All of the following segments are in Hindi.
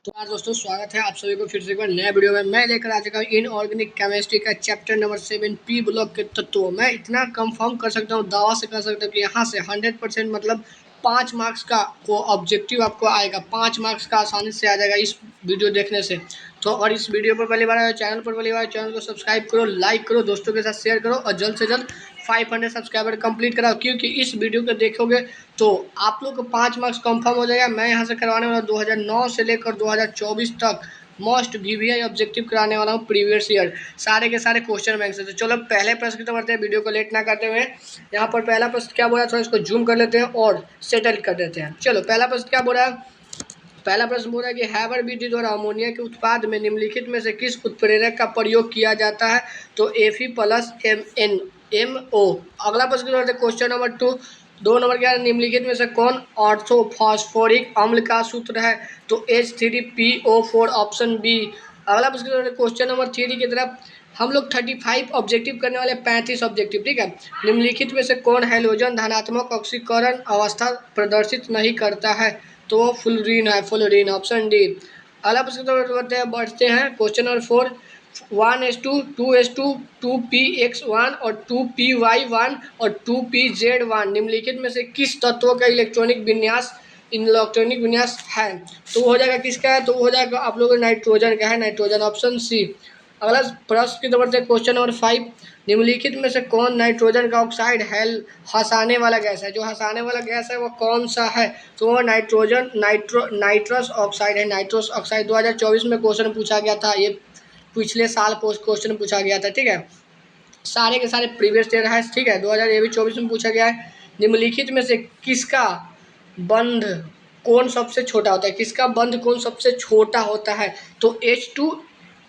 तो यार दोस्तों, स्वागत है आप सभी को फिर से एक बार नए वीडियो में। मैं लेकर आ चुका हूँ इनऑर्गेनिक केमिस्ट्री का चैप्टर नंबर 7 पी ब्लॉक के तत्वों। मैं इतना कंफर्म कर सकता हूँ, दावा से कर सकता हूँ कि यहाँ से 100% मतलब 5 मार्क्स का को ऑब्जेक्टिव आपको आएगा। 5 मार्क्स का आसानी से आ जाएगा इस वीडियो देखने से। तो और इस वीडियो पर पहली बार आए, चैनल पर पहली बार, चैनल को सब्सक्राइब करो, लाइक करो, दोस्तों के साथ शेयर करो और जल्द से जल्द 500 सब्सक्राइबर कंप्लीट कराओ, क्योंकि इस वीडियो को देखोगे तो आप लोग को 5 मार्क्स कंफर्म हो जाएगा। मैं यहाँ से करवाने वाला 2009 से लेकर 2024 तक मोस्ट वीवीआई ऑब्जेक्टिव कराने वाला हूँ प्रीवियस ईयर, सारे के सारे क्वेश्चन बैंक से। तो चलो पहले प्रश्न की तरफ बढ़ते हैं, वीडियो को लेट ना करते हुए। यहाँ पर पहला प्रश्न क्या बोला, थोड़ा इसको जूम कर लेते हैं और सेटल कर देते हैं। चलो पहला प्रश्न क्या बोला है। पहला प्रश्न बोल रहा है कि हैबर बीटी द्वारा अमोनिया के उत्पाद में निम्नलिखित में से किस उत्प्रेरक का प्रयोग किया जाता है। तो Fe+MnMO। अगला प्रश्न क्वेश्चन नंबर 2 नंबर क्या है, निम्नलिखित में से कौन ऑर्थोफॉस्फोरिक अम्ल का सूत्र है। तो H3PO4 ऑप्शन बी। अगला प्रश्न क्वेश्चन नंबर 3 की तरफ हम लोग 35 ऑब्जेक्टिव करने वाले 35 ऑब्जेक्टिव, ठीक है। निम्नलिखित में से कौन हैलोजन धनात्मक ऑक्सीकरण अवस्था प्रदर्शित नहीं करता है। तो वो फ्लोरीन है, फ्लोरीन ऑप्शन डी। अगला प्रश्न बढ़ते हैं question number 4। 1s2 2s2 2px1 और 2py1 और 2pz1 निम्नलिखित में से किस तत्वों का इलेक्ट्रॉनिक विन्यास है। तो हो जाएगा किसका है, तो हो जाएगा आप लोगों को नाइट्रोजन का है, नाइट्रोजन ऑप्शन सी। अगला प्रश्न की तरफ क्वेश्चन नंबर 5। निम्नलिखित में से कौन नाइट्रोजन का ऑक्साइड हंसाने वाला गैस है। जो हंसाने वाला गैस है वो कौन सा है। तो वो नाइट्रस ऑक्साइड है, नाइट्रस ऑक्साइड। 2024 में क्वेश्चन पूछा गया था, ये पिछले साल क्वेश्चन पूछा गया था, ठीक है। सारे के सारे प्रीवियस ईयर है, ठीक है। 2024 में पूछा गया है। निम्नलिखित में से किसका बंध कौन सबसे छोटा होता है, किसका बंध कौन सबसे छोटा होता है। तो H2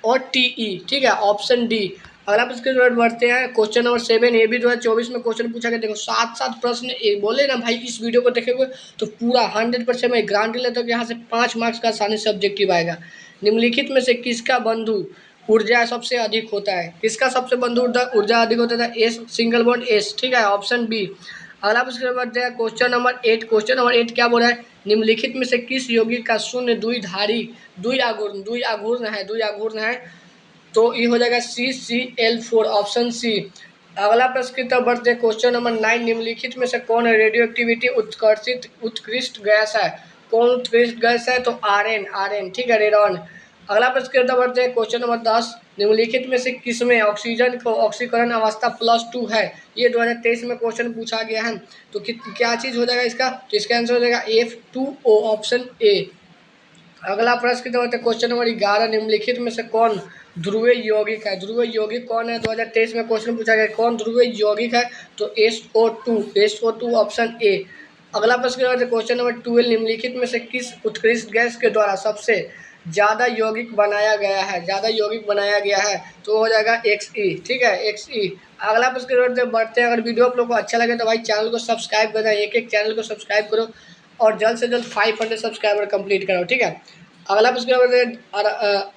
और TE, ठीक है, ऑप्शन डी। अगला प्रश्न बढ़ते हैं क्वेश्चन नंबर 7। ये भी 2024 में क्वेश्चन पूछा गया। देखो 7 प्रश्न एक बोले ना भाई, इस वीडियो को देखेंगे तो पूरा 100% मैं गारंटी लेता हूँ कि यहाँ से 5 मार्क्स का आसानी से ऑब्जेक्टिव आएगा। निम्नलिखित में से किसका बंधु ऊर्जा सबसे अधिक होता है, किसका सबसे बंधु ऊर्जा अधिक होता है। एस, सिंगल बॉन्ड एस, ठीक है, ऑप्शन बी। अगला प्रश्न बढ़ते हैं क्वेश्चन नंबर 8। क्वेश्चन नंबर 8 क्या बोला है, निम्नलिखित में से किस यौगिक का शून्य द्विधारी द्विआघूर्ण है। तो ये हो जाएगा CCl4 ऑप्शन सी। अगला प्रश्न की तरफ बढ़ते हैं क्वेश्चन नंबर 9। निम्नलिखित में से कौन रेडियो एक्टिविटी उत्कृष्ट गैस है। कौन उत्कृष्ट गैस है, तो आरएन, ठीक है, रेडॉन। अगला प्रश्न की तरफ बढ़ते हैं क्वेश्चन नंबर 10। निम्नलिखित में से किसमें ऑक्सीजन को ऑक्सीकरण अवस्था +2 है। ये 2023 में क्वेश्चन पूछा गया है। तो क्या चीज़ हो जाएगा इसका, तो इसका आंसर हो जाएगा F2O ऑप्शन ए। अगला प्रश्न की तरफ क्वेश्चन नंबर 11। निम्नलिखित में से कौन ध्रुवीय यौगिक है। ध्रुवीय यौगिक कौन है, 2023 में क्वेश्चन पूछा गया कौन ध्रुवीय यौगिक है। तो SO2 ऑप्शन ए। अगला प्रश्न की तरफ क्वेश्चन नंबर 12। निम्नलिखित में से किस उत्कृष्ट गैस के द्वारा सबसे ज़्यादा यौगिक बनाया गया है। तो हो जाएगा XE, ठीक है, XE। अगला प्रश्न की तरफ बढ़ते हैं। अगर वीडियो आप लोग को अच्छा लगे तो भाई चैनल को सब्सक्राइब करना, एक चैनल को सब्सक्राइब करो और जल्द से जल्द 500 सब्सक्राइबर कंप्लीट करो, ठीक है। अगला प्रश्न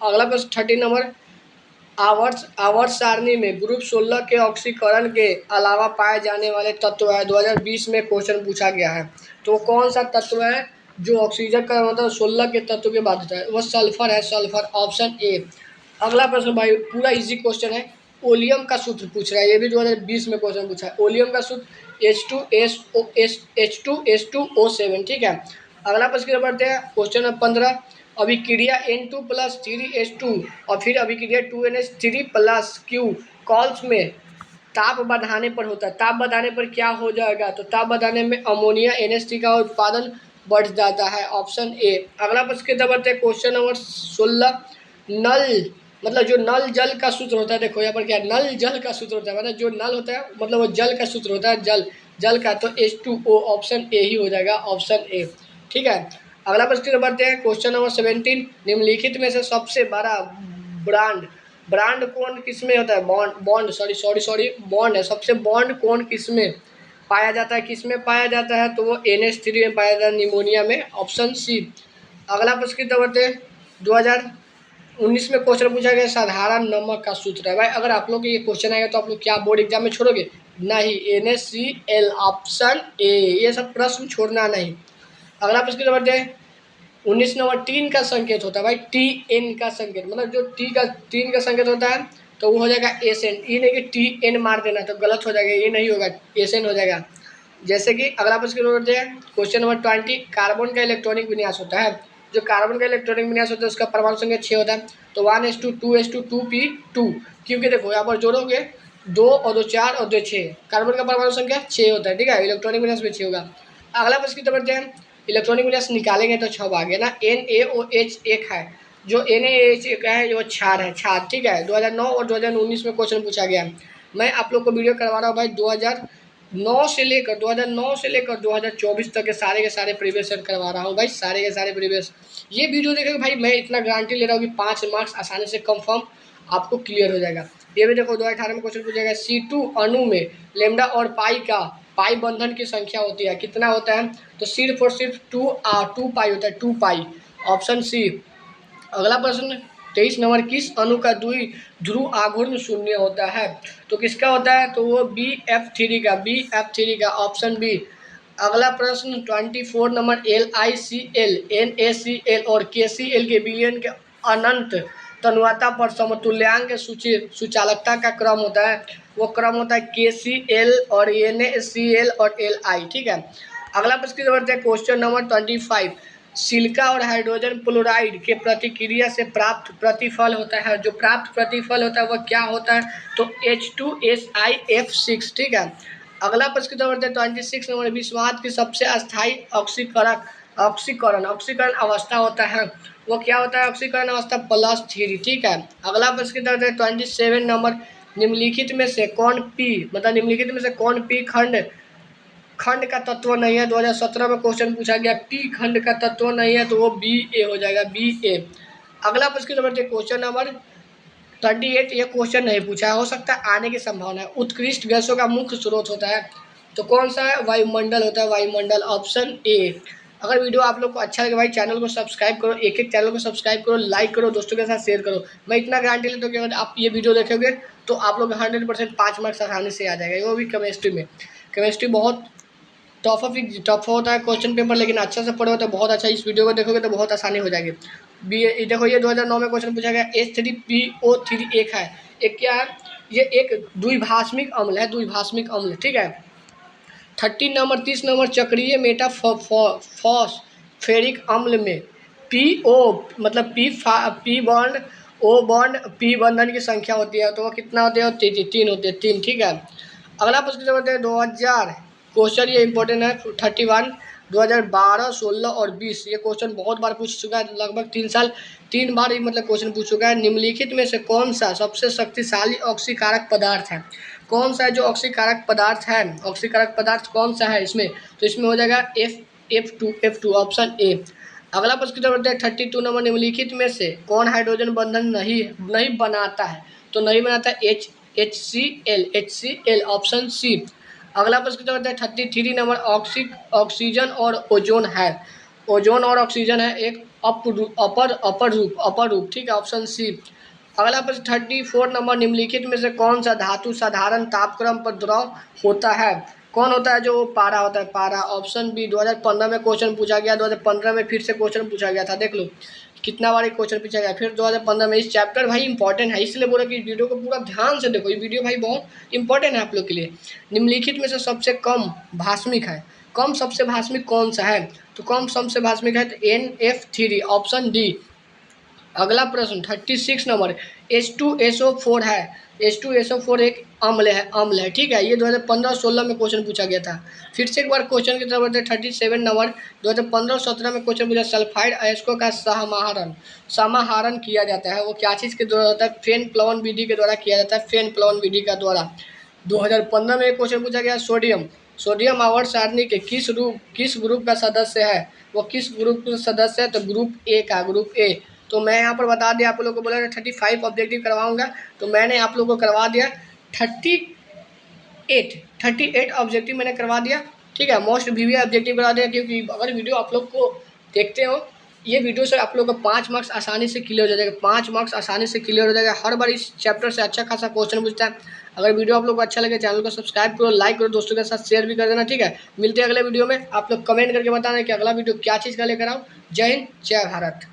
अगला प्रश्न 13 नंबर। आवर्त सारणी में ग्रुप 16 के ऑक्सीकरण के अलावा पाए जाने वाले तत्व है। 2020 में क्वेश्चन पूछा गया है। तो कौन सा तत्व है जो ऑक्सीजन का मतलब 16 के तत्व के बाद होता है, वो सल्फर है, सल्फर ऑप्शन ए। अगला प्रश्न भाई पूरा इजी क्वेश्चन है, ओलियम का सूत्र पूछ रहा है। ये भी 2020 में क्वेश्चन पूछा है। ओलियम का सूत्र H2SO7, ठीक है। अगला प्रश्न बढ़ते हैं क्वेश्चन नंबर 15। अभिक्रिया N2+3H2 और फिर अभिक्रिया 2NH3+Q कॉल्स में ताप बढ़ाने पर होता है। ताप बढ़ाने पर क्या हो जाएगा, तो ताप बढ़ाने में अमोनिया NH3 का उत्पादन बढ़ जाता है, ऑप्शन ए। अगला प्रश्न के बढ़ते हैं क्वेश्चन नंबर 16। नल मतलब जो नल जल का सूत्र होता है, देखो यहाँ पर क्या नल जल का सूत्र होता है, मतलब जो नल होता है मतलब वो जल का सूत्र होता है, जल का। तो H2O ऑप्शन ए ही हो जाएगा, ऑप्शन ए, ठीक है। अगला प्रश्न बढ़ते हैं क्वेश्चन नंबर 17। निम्नलिखित में से सबसे बड़ा ब्रांड कौन किसमें होता है, बॉन्ड है। सबसे बॉन्ड कौन किसमें पाया जाता है, तो वो NH3 में पाया जाता है, निमोनिया में, ऑप्शन सी। अगला प्रश्न की तरफ 2019 में क्वेश्चन पूछा गया साधारण नमक का सूत्र है। भाई अगर आप लोग ये क्वेश्चन आएगा तो आप लोग क्या बोर्ड एग्जाम में छोड़ोगे, नहीं, NaCl ऑप्शन ए। ये सब प्रश्न छोड़ना नहीं। अगला प्रश्न की तरफ 19 नंबर टीन का संकेत होता है भाई, टी एन का संकेत, मतलब जो टीन का संकेत होता है तो वो हो जाएगा एस एन। ये नहीं कि टी एन मार देना तो गलत हो जाएगा, ये नहीं होगा, एस एन हो जाएगा। जैसे कि अगला प्रश्न क्वेश्चन नंबर 20, कार्बन का इलेक्ट्रॉनिक विन्यास होता है। जो कार्बन का इलेक्ट्रॉनिक विन्यास होता है उसका परमाणु संख्या 6 होता है, तो 1:2:2p2। क्योंकि देखो यहाँ पर जोड़ोगे 2 और 2 4 और 2 6, कार्बन का परमाणु संख्या 6 होता है, ठीक है, इलेक्ट्रॉनिक विन्यास में 6 होगा। अगला प्रश्न की तरफ बढ़ते हैं, इलेक्ट्रॉनिक विन्यास निकालेंगे तो 6 भागे ना, NaOH एक है, जो NaOH एक है वो क्षार है, क्षार, ठीक है। 2009 और 2019 में क्वेश्चन पूछा गया है। मैं आप लोग को वीडियो करवा रहा हूँ भाई 2009 से लेकर 2024 तक के सारे प्रीवियस ईयर करवा रहा हूँ भाई, सारे के सारे प्रीवियस। ये वीडियो देखेंगे भाई, मैं इतना गारंटी ले रहा हूँ कि 5 मार्क्स आसानी से कंफर्म आपको क्लियर हो जाएगा। ये भी देखो 2018 में क्वेश्चन पूछा गया, C2 अणु में लेमडा और पाई बंधन की संख्या होती है, कितना होता है, तो सिर्फ और सिर्फ 2 पाई होता है, 2 पाई, ऑप्शन सी। अगला प्रश्न 23 नंबर, किस अणु का द्विध्रुव आघूर्ण शून्य होता है, तो किसका होता है, तो वो BF3 का, ऑप्शन बी। अगला प्रश्न 24 नंबर, LiCl, NaCl और KCl के विलयन के अनंत तन्यता पर समतुल्यांक सुचालकता का क्रम होता है, वो क्रम होता है KCl और NaCl और Li, ठीक है। अगला प्रश्न है क्वेश्चन नंबर 25, सिलिका और हाइड्रोजन क्लोराइड के प्रतिक्रिया से प्राप्त प्रतिफल होता है, जो प्राप्त प्रतिफल होता है वह क्या होता है, तो H2SiF6, ठीक है। अगला प्रश्न है 26 नंबर, विश्वात की सबसे अस्थायी ऑक्सीकरण अवस्था होता है, वो क्या होता है, ऑक्सीकरण अवस्था +3, ठीक है। अगला प्रश्न है 27 नंबर, निम्नलिखित में से कौन पी, मतलब निम्नलिखित में से कौन पी खंड का तत्व नहीं है, 2017 में क्वेश्चन पूछा गया, पी खंड का तत्व नहीं है, तो वो BA हो जाएगा, BA। अगला प्रश्न नंबर क्वेश्चन नंबर 28, ये क्वेश्चन नहीं पूछा है, हो सकता है आने की संभावना है, उत्कृष्ट गैसों का मुख्य स्रोत होता है, तो कौन सा है, वायुमंडल होता है, वायुमंडल, ऑप्शन ए। अगर वीडियो आप लोग को अच्छा लगे भाई, चैनल को सब्सक्राइब करो, एक चैनल को सब्सक्राइब करो, लाइक करो, दोस्तों के साथ शेयर करो। मैं इतना गारंटी लेता हूँ कि अगर आप ये वीडियो देखोगे तो आप लोग 100% 5 मार्क्स आसानी से आ जाएगा, वो भी केमिस्ट्री में। केमिस्ट्री बहुत टफ होता है क्वेश्चन पेपर, लेकिन अच्छा से पढ़ो तो बहुत अच्छा, इस वीडियो को देखोगे तो बहुत आसानी हो जाएगी। देखो ये 2009 में क्वेश्चन पूछा गया, H3PO3 एक है, एक क्या है, ये एक द्विभाषमिक अम्ल है, द्विभाषमिक अम्ल, ठीक है। 30 नंबर, चक्रीय मेटाफॉस्फेरिक अम्ल में PO मतलब P bond O bond P बंधन की संख्या होती है, तो वो कितना होते हैं, 3 होते हैं, 3, ठीक है। अगला प्रश्न होते हैं 2000, क्वेश्चन ये इंपॉर्टेंट है, 31, 2012, 16 और 20, ये क्वेश्चन बहुत बार पूछ चुका है, लगभग 3 बार ही मतलब क्वेश्चन पूछ चुका है। निम्नलिखित में से कौन सा सबसे शक्तिशाली ऑक्सीकारक पदार्थ है, कौन सा है जो ऑक्सीकारक पदार्थ है, ऑक्सीकारक पदार्थ कौन सा है इसमें, तो इसमें हो जाएगा F2, ऑप्शन ए। अगला प्रश्न होता है 32 नंबर, निम्नलिखित में से कौन हाइड्रोजन बंधन नहीं बनाता है, तो नहीं बनाता HCl, ऑप्शन सी। अगला प्रश्न होता है 33 नंबर, ऑक्सीजन और ओजोन है, ओजोन और ऑक्सीजन है एक अपर रूप, ठीक है, ऑप्शन सी। अगला प्रश्न 34 नंबर, निम्नलिखित में से कौन सा धातु साधारण तापक्रम पर द्रव होता है, कौन होता है, जो पारा होता है, पारा, ऑप्शन बी। 2015 में क्वेश्चन पूछा गया, 2015 में फिर से क्वेश्चन पूछा गया था, देख लो कितना बार क्वेश्चन पूछा गया, फिर 2015 में। इस चैप्टर भाई इंपॉर्टेंट है, इसलिए बोला कि वीडियो को पूरा ध्यान से देखो, ये वीडियो भाई बहुत इंपॉर्टेंट है आप लोग के लिए। निम्नलिखित में से सबसे कम भास्मिक है, कम सबसे भास्मिक कौन सा है, तो कम सबसे भास्मिक है तो NF3, ऑप्शन डी। अगला प्रश्न 36 नंबर, H2SO4 है, H2SO4 एक अम्ल है, ठीक है, ये 2015-16 में क्वेश्चन पूछा गया था। फिर से एक बार क्वेश्चन की तरफ बढ़ते हैं 37 नंबर, 2015-17 में क्वेश्चन पूछा, सल्फाइड अयस्कों का समाहरण किया जाता है, वो क्या चीज़ के द्वारा होता है, फेन प्लवन विधि के द्वारा किया जाता है, फेन प्लवन विधि का द्वारा। 2015 में एक क्वेश्चन पूछा गया, सोडियम आवर्त सारणी के किस ग्रुप का सदस्य है, वो किस ग्रुप का सदस्य है, तो ग्रुप ए। तो मैं यहाँ पर बता दिया आप लोगों को, बोला 35 ऑब्जेक्टिव करवाऊंगा, तो मैंने आप लोगों को करवा दिया 38 ऑब्जेक्टिव मैंने करवा दिया, ठीक है। मोस्ट वीवी ऑब्जेक्टिव करवा दिया, क्योंकि अगर वीडियो आप लोग को देखते हो ये वीडियो से आप लोग का 5 मार्क्स आसानी से क्लियर हो जाएगा, 5 मार्क्स आसानी से क्लियर हो जाएगा। हर बार इस चैप्टर से अच्छा खासा क्वेश्चन पूछता है। अगर वीडियो आप लोग को अच्छा लगे चैनल को सब्सक्राइब करो, लाइक करो, दोस्तों के साथ शेयर भी कर देना, ठीक है। मिलते हैं अगले वीडियो में। आप लोग कमेंट करके बताना कि अगला वीडियो क्या चीज़ का लेकर आऊँ। जय हिंद, जय भारत।